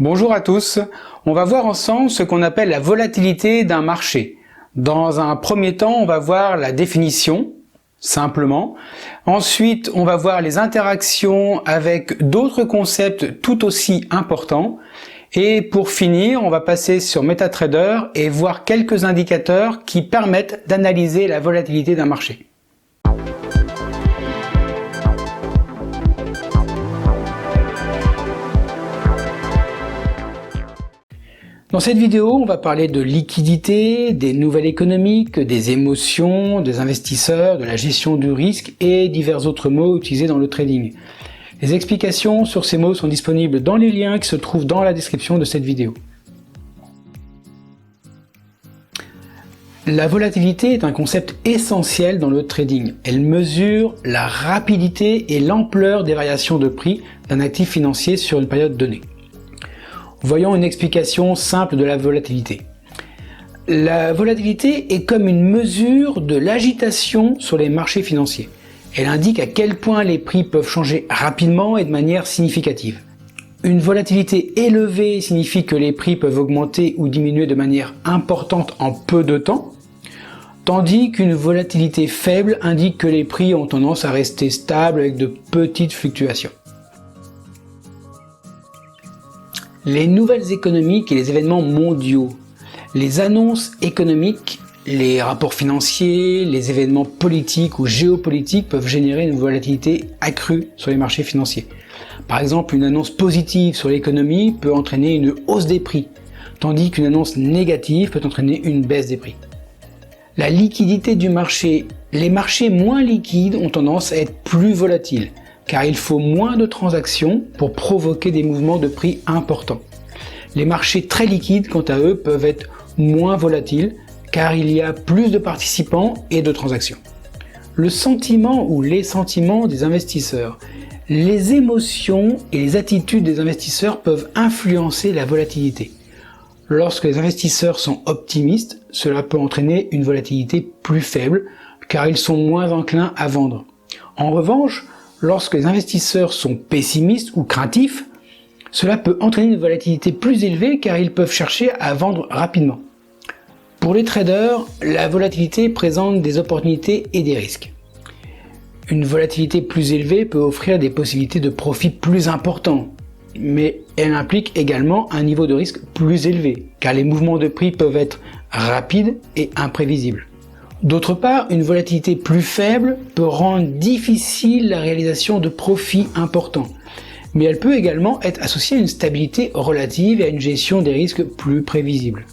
Bonjour à tous, on va voir ensemble ce qu'on appelle la volatilité d'un marché. Dans un premier temps, on va voir la définition, simplement. Ensuite, on va voir les interactions avec d'autres concepts tout aussi importants. Et pour finir, on va passer sur MetaTrader et voir quelques indicateurs qui permettent d'analyser la volatilité d'un marché. Dans cette vidéo, on va parler de liquidité, des nouvelles économiques, des émotions, des investisseurs, de la gestion du risque et divers autres mots utilisés dans le trading. Les explications sur ces mots sont disponibles dans les liens qui se trouvent dans la description de cette vidéo. La volatilité est un concept essentiel dans le trading. Elle mesure la rapidité et l'ampleur des variations de prix d'un actif financier sur une période donnée. Voyons une explication simple de la volatilité. La volatilité est comme une mesure de l'agitation sur les marchés financiers. Elle indique à quel point les prix peuvent changer rapidement et de manière significative. Une volatilité élevée signifie que les prix peuvent augmenter ou diminuer de manière importante en peu de temps, tandis qu'une volatilité faible indique que les prix ont tendance à rester stables avec de petites fluctuations. Les nouvelles économiques et les événements mondiaux, les annonces économiques, les rapports financiers, les événements politiques ou géopolitiques peuvent générer une volatilité accrue sur les marchés financiers. Par exemple, une annonce positive sur l'économie peut entraîner une hausse des prix, tandis qu'une annonce négative peut entraîner une baisse des prix. La liquidité du marché. Les marchés moins liquides ont tendance à être plus volatiles, car il faut moins de transactions pour provoquer des mouvements de prix importants. Les marchés très liquides, quant à eux, peuvent être moins volatiles, car il y a plus de participants et de transactions. Le sentiment ou les sentiments des investisseurs. Les émotions et les attitudes des investisseurs peuvent influencer la volatilité. Lorsque les investisseurs sont optimistes, cela peut entraîner une volatilité plus faible, car ils sont moins enclins à vendre. En revanche, lorsque les investisseurs sont pessimistes ou craintifs, cela peut entraîner une volatilité plus élevée car ils peuvent chercher à vendre rapidement. Pour les traders, la volatilité présente des opportunités et des risques. Une volatilité plus élevée peut offrir des possibilités de profit plus importants, mais elle implique également un niveau de risque plus élevé, car les mouvements de prix peuvent être rapides et imprévisibles. D'autre part, une volatilité plus faible peut rendre difficile la réalisation de profits importants, mais elle peut également être associée à une stabilité relative et à une gestion des risques plus prévisible.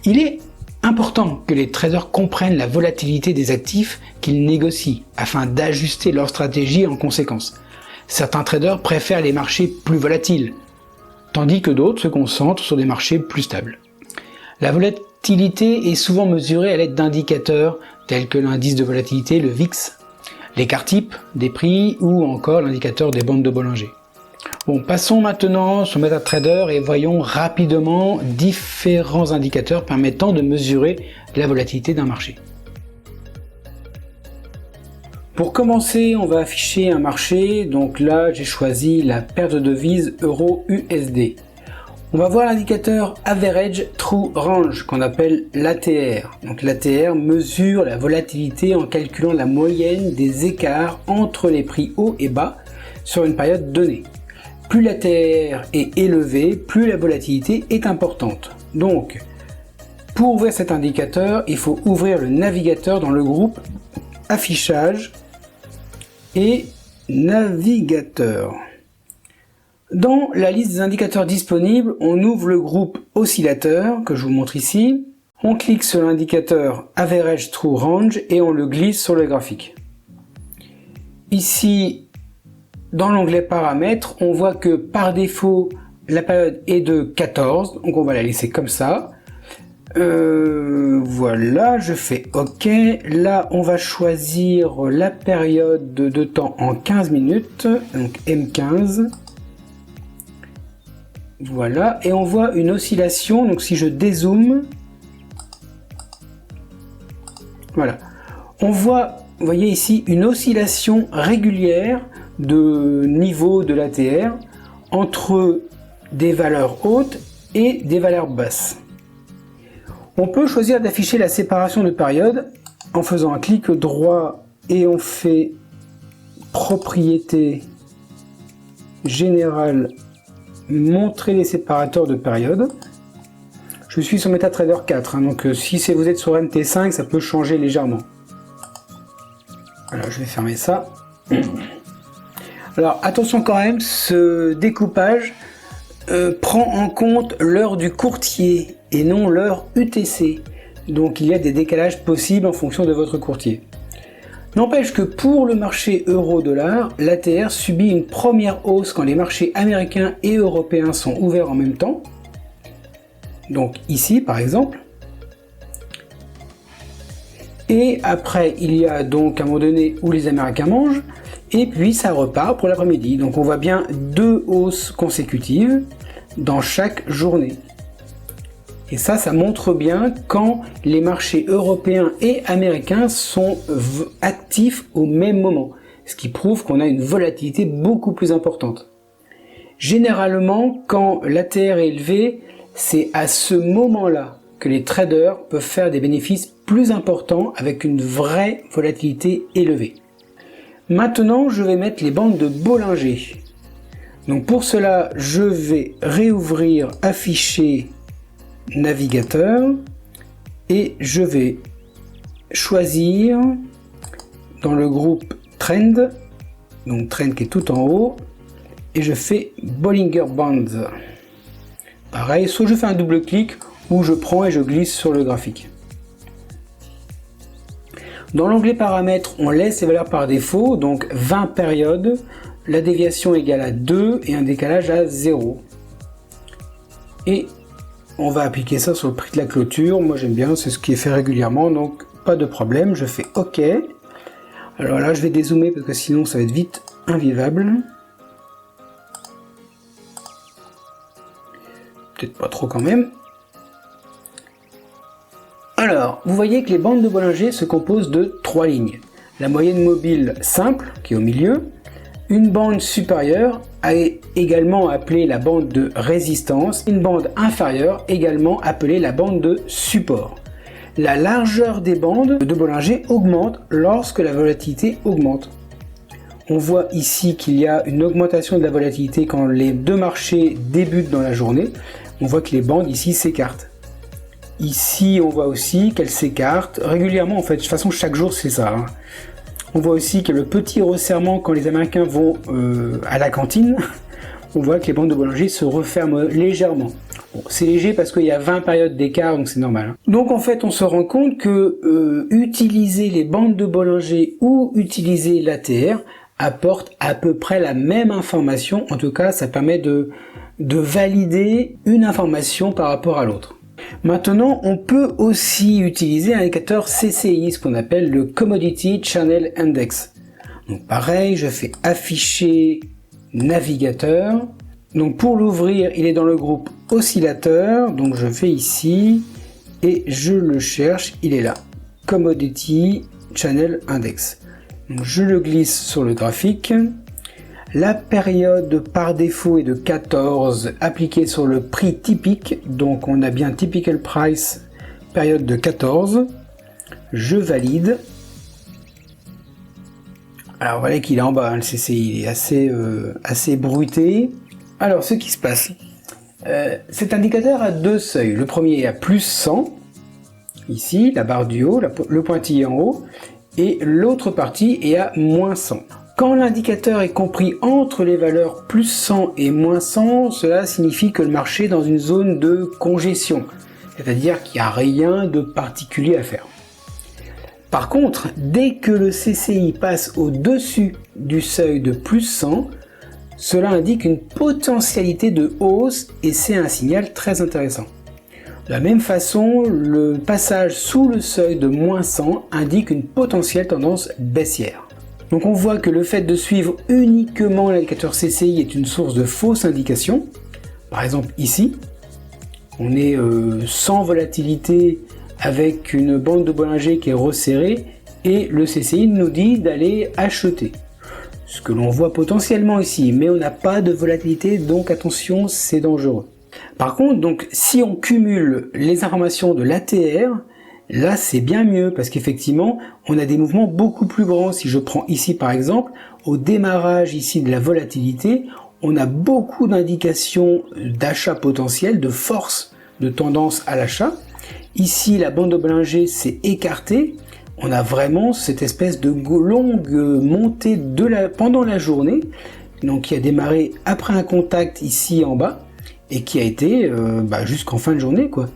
Il est important que les traders comprennent la volatilité des actifs qu'ils négocient afin d'ajuster leur stratégie en conséquence. Certains traders préfèrent les marchés plus volatiles, tandis que d'autres se concentrent sur des marchés plus stables. La volatilité est souvent mesurée à l'aide d'indicateurs tels que l'indice de volatilité, le VIX, l'écart type des prix ou encore l'indicateur des bandes de Bollinger. Bon, passons maintenant sur MetaTrader et voyons rapidement différents indicateurs permettant de mesurer la volatilité d'un marché. Pour commencer, on va afficher un marché, donc là j'ai choisi la paire de devises euro-USD. On va voir l'indicateur Average True Range qu'on appelle l'ATR. Donc l'ATR mesure la volatilité en calculant la moyenne des écarts entre les prix hauts et bas sur une période donnée. Plus l'ATR est élevé, plus la volatilité est importante. Donc, pour ouvrir cet indicateur, il faut ouvrir le navigateur dans le groupe Affichage et Navigateur. Dans la liste des indicateurs disponibles, on ouvre le groupe Oscillateur, que je vous montre ici. On clique sur l'indicateur Average True Range et on le glisse sur le graphique. Ici, dans l'onglet Paramètres, on voit que par défaut, la période est de 14, donc on va la laisser comme ça. Voilà, je fais OK. Là, on va choisir la période de temps en 15 minutes, donc M15. Voilà, et on voit une oscillation, donc si je dézoome, voilà, on voit, vous voyez ici, une oscillation régulière de niveau de l'ATR entre des valeurs hautes et des valeurs basses. On peut choisir d'afficher la séparation de période en faisant un clic droit et on fait propriété générale, montrer les séparateurs de période. Je suis sur MetaTrader 4, donc si vous êtes sur MT5, ça peut changer légèrement. Voilà, je vais fermer ça. Alors attention quand même, ce découpage prend en compte l'heure du courtier et non l'heure UTC. Donc il y a des décalages possibles en fonction de votre courtier. N'empêche que pour le marché euro-dollar, l'ATR subit une première hausse quand les marchés américains et européens sont ouverts en même temps. Donc ici par exemple. Et après il y a donc un moment donné où les Américains mangent. Et puis ça repart pour l'après-midi. Donc on voit bien 2 hausses consécutives dans chaque journée. Et ça montre bien quand les marchés européens et américains sont actifs au même moment. Ce qui prouve qu'on a une volatilité beaucoup plus importante. Généralement, quand l'ATR est élevé, c'est à ce moment-là que les traders peuvent faire des bénéfices plus importants avec une vraie volatilité élevée. Maintenant, je vais mettre les bandes de Bollinger. Donc pour cela, je vais réouvrir Afficher navigateur et je vais choisir dans le groupe Trend, donc Trend qui est tout en haut, et je fais Bollinger Bands. Pareil, soit je fais un double clic ou je prends et je glisse sur le graphique. Dans l'onglet paramètres, on laisse les valeurs par défaut, donc 20 périodes, la déviation égale à 2 et un décalage à 0. Et on va appliquer ça sur le prix de la clôture. Moi j'aime bien, c'est ce qui est fait régulièrement, donc pas de problème. Je fais OK. Alors là je vais dézoomer parce que sinon ça va être vite invivable. Peut-être pas trop quand même. Alors, vous voyez que les bandes de Bollinger se composent de 3 lignes. La moyenne mobile simple, qui est au milieu, une bande supérieure, également appelée la bande de résistance, une bande inférieure, également appelée la bande de support. La largeur des bandes de Bollinger augmente lorsque la volatilité augmente. On voit ici qu'il y a une augmentation de la volatilité quand les deux marchés débutent dans la journée. On voit que les bandes ici s'écartent. Ici, on voit aussi qu'elle s'écarte régulièrement, en fait. De toute façon, chaque jour, c'est ça. Hein. On voit aussi que le petit resserrement, quand les Américains vont à la cantine, on voit que les bandes de Bollinger se referment légèrement. Bon, c'est léger parce qu'il y a 20 périodes d'écart, donc c'est normal. Hein. Donc, en fait, on se rend compte que utiliser les bandes de Bollinger ou utiliser l'ATR apporte à peu près la même information. En tout cas, ça permet de valider une information par rapport à l'autre. Maintenant, on peut aussi utiliser un indicateur CCI, ce qu'on appelle le Commodity Channel Index. Donc pareil, je fais afficher navigateur. Donc pour l'ouvrir, il est dans le groupe oscillateur. Donc je fais ici et je le cherche, il est là. Commodity Channel Index. Donc je le glisse sur le graphique. La période par défaut est de 14 appliquée sur le prix typique, donc on a bien typical price, période de 14. Je valide. Alors vous voyez qu'il est en bas, hein, le CCI, il est assez bruité. Alors ce qui se passe, cet indicateur a 2 seuils. Le premier est à plus 100, ici, la barre du haut, le pointillé en haut, et l'autre partie est à moins 100. Quand l'indicateur est compris entre les valeurs plus 100 et moins 100, cela signifie que le marché est dans une zone de congestion, c'est-à-dire qu'il n'y a rien de particulier à faire. Par contre, dès que le CCI passe au-dessus du seuil de plus 100, cela indique une potentialité de hausse et c'est un signal très intéressant. De la même façon, le passage sous le seuil de moins 100 indique une potentielle tendance baissière. Donc on voit que le fait de suivre uniquement l'indicateur CCI est une source de fausses indications. Par exemple ici, on est sans volatilité avec une bande de Bollinger qui est resserrée et le CCI nous dit d'aller acheter. ce que l'on voit potentiellement ici, mais on n'a pas de volatilité, donc attention, c'est dangereux. Par contre, donc, si on cumule les informations de l'ATR, là c'est bien mieux, parce qu'effectivement, on a des mouvements beaucoup plus grands. Si je prends ici par exemple, au démarrage ici de la volatilité, on a beaucoup d'indications d'achat potentiel, de force, de tendance à l'achat. Ici, la bande oblinger s'est écartée. On a vraiment cette espèce de longue montée pendant la journée, donc qui a démarré après un contact ici en bas et qui a été jusqu'en fin de journée, quoi.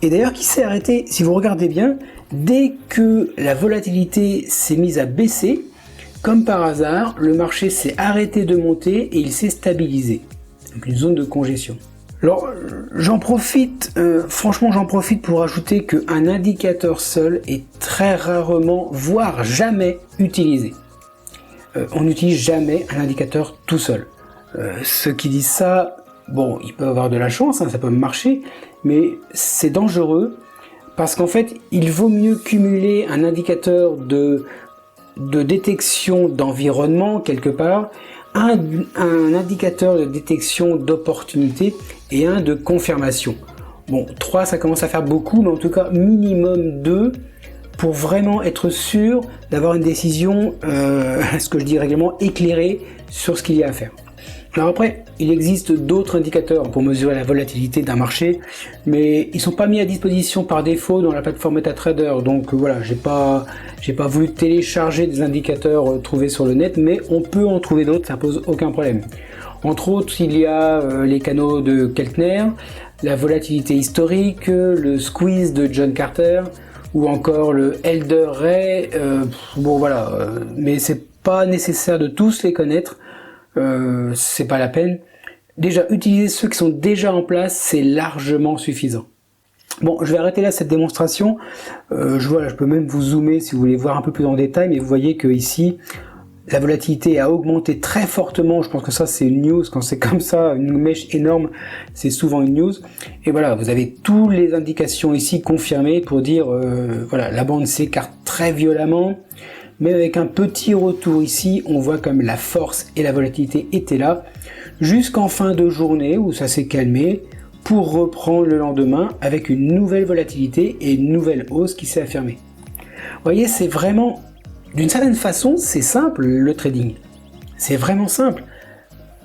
Et d'ailleurs qui s'est arrêté, si vous regardez bien, dès que la volatilité s'est mise à baisser, comme par hasard, le marché s'est arrêté de monter et il s'est stabilisé. Donc une zone de congestion. Alors j'en profite pour ajouter qu'un indicateur seul est très rarement, voire jamais utilisé. On n'utilise jamais un indicateur tout seul. Ceux qui disent ça, bon, ils peuvent avoir de la chance, ça peut marcher, mais c'est dangereux parce qu'en fait, il vaut mieux cumuler un indicateur de détection d'environnement quelque part, un indicateur de détection d'opportunité et un de confirmation. Bon, 3 ça commence à faire beaucoup, mais en tout cas minimum 2 pour vraiment être sûr d'avoir une décision, ce que je dis régulièrement, éclairée sur ce qu'il y a à faire. Alors après, il existe d'autres indicateurs pour mesurer la volatilité d'un marché, mais ils sont pas mis à disposition par défaut dans la plateforme MetaTrader. Donc voilà, j'ai pas voulu télécharger des indicateurs trouvés sur le net, mais on peut en trouver d'autres, ça pose aucun problème. Entre autres, il y a les canaux de Keltner, la volatilité historique, le squeeze de John Carter, ou encore le Elder Ray. Bon voilà, mais c'est pas nécessaire de tous les connaître. C'est pas la peine. Déjà, utiliser ceux qui sont déjà en place, c'est largement suffisant. Bon, je vais arrêter là cette démonstration. Je peux même vous zoomer si vous voulez voir un peu plus en détail, mais vous voyez que ici, la volatilité a augmenté très fortement. Je pense que ça, c'est une news. Quand c'est comme ça, une mèche énorme, c'est souvent une news. Et voilà, vous avez toutes les indications ici confirmées pour dire, voilà, la bande s'écarte très violemment. Mais avec un petit retour ici, on voit comme la force et la volatilité étaient là, jusqu'en fin de journée où ça s'est calmé, pour reprendre le lendemain avec une nouvelle volatilité et une nouvelle hausse qui s'est affirmée. Vous voyez, c'est vraiment, d'une certaine façon, c'est simple le trading. C'est vraiment simple.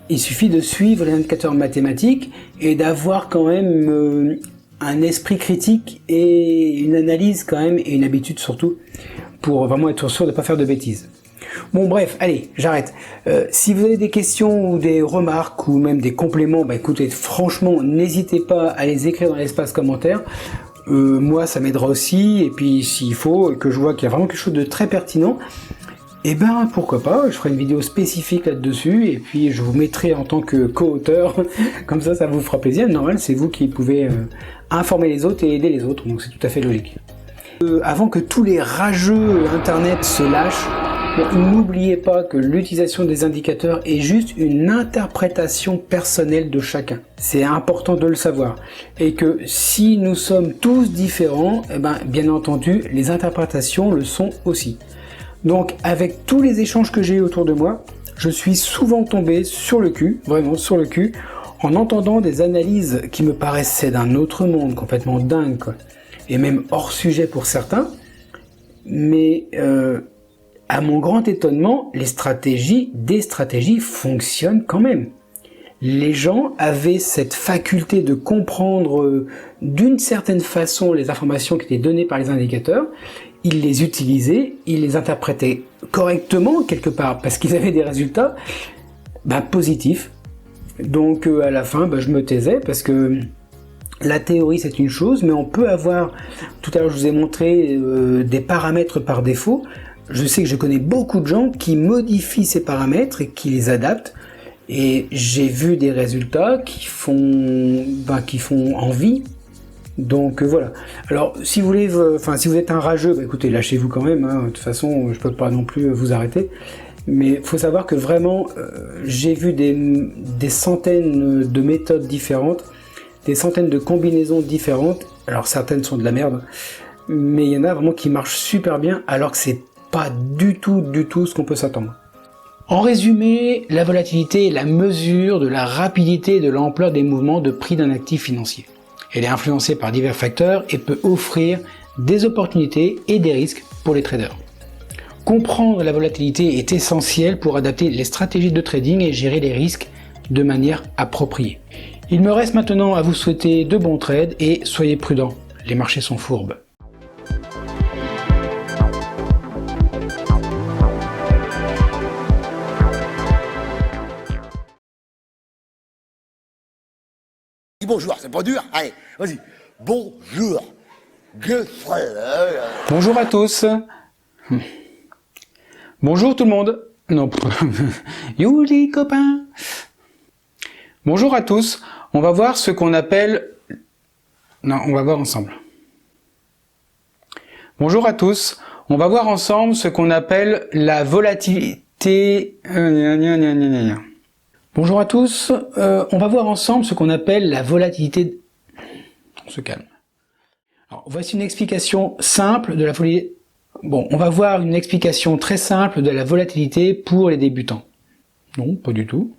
Il suffit de suivre les indicateurs mathématiques et d'avoir quand même un esprit critique et une analyse quand même, et une habitude surtout, pour vraiment être sûr de ne pas faire de bêtises. Bon bref, allez, j'arrête. Si vous avez des questions ou des remarques ou même des compléments, écoutez, franchement, n'hésitez pas à les écrire dans l'espace commentaire. Moi, ça m'aidera aussi, et puis s'il faut, et que je vois qu'il y a vraiment quelque chose de très pertinent, pourquoi pas, je ferai une vidéo spécifique là-dessus, et puis je vous mettrai en tant que co-auteur, comme ça vous fera plaisir. Normal, c'est vous qui pouvez informer les autres et aider les autres, donc c'est tout à fait logique. Avant que tous les rageux internet se lâchent, n'oubliez pas que l'utilisation des indicateurs est juste une interprétation personnelle de chacun. C'est important de le savoir. Et que si nous sommes tous différents, bien entendu, les interprétations le sont aussi. Donc avec tous les échanges que j'ai eu autour de moi, je suis souvent tombé sur le cul, vraiment sur le cul, en entendant des analyses qui me paraissaient d'un autre monde, complètement dingue, quoi. Et même hors sujet pour certains, mais à mon grand étonnement, des stratégies fonctionnent quand même. Les gens avaient cette faculté de comprendre d'une certaine façon les informations qui étaient données par les indicateurs, ils les utilisaient, ils les interprétaient correctement quelque part, parce qu'ils avaient des résultats positifs. Donc à la fin, je me taisais, parce que la théorie c'est une chose, mais on peut avoir, tout à l'heure je vous ai montré des paramètres par défaut. Je sais que je connais beaucoup de gens qui modifient ces paramètres et qui les adaptent, et j'ai vu des résultats qui font envie. Donc voilà. Alors si vous voulez, si vous êtes un rageux, écoutez, lâchez-vous quand même, hein. De toute façon, je peux pas non plus vous arrêter. Mais il faut savoir que vraiment, j'ai vu des centaines de méthodes différentes, des centaines de combinaisons différentes. Alors certaines sont de la merde, mais il y en a vraiment qui marchent super bien, alors que c'est pas du tout ce qu'on peut s'attendre. En résumé, la volatilité est la mesure de la rapidité et de l'ampleur des mouvements de prix d'un actif financier. Elle est influencée par divers facteurs et peut offrir des opportunités et des risques pour les traders. Comprendre la volatilité est essentiel pour adapter les stratégies de trading et gérer les risques de manière appropriée. Il me reste maintenant à vous souhaiter de bons trades et soyez prudents, les marchés sont fourbes. Bonjour, c'est pas dur. Allez, vas-y. Bonjour. Bonjour à tous. Bonjour tout le monde. Non. You les copains. Bonjour à tous. On va voir ce qu'on appelle... Non, on va voir ensemble. Bonjour à tous. On va voir ensemble ce qu'on appelle la volatilité... Bonjour à tous, on va voir ensemble ce qu'on appelle la volatilité... On se calme. Alors, voici une explication simple de la volatilité... Bon, on va voir une explication très simple de la volatilité pour les débutants. Non, pas du tout.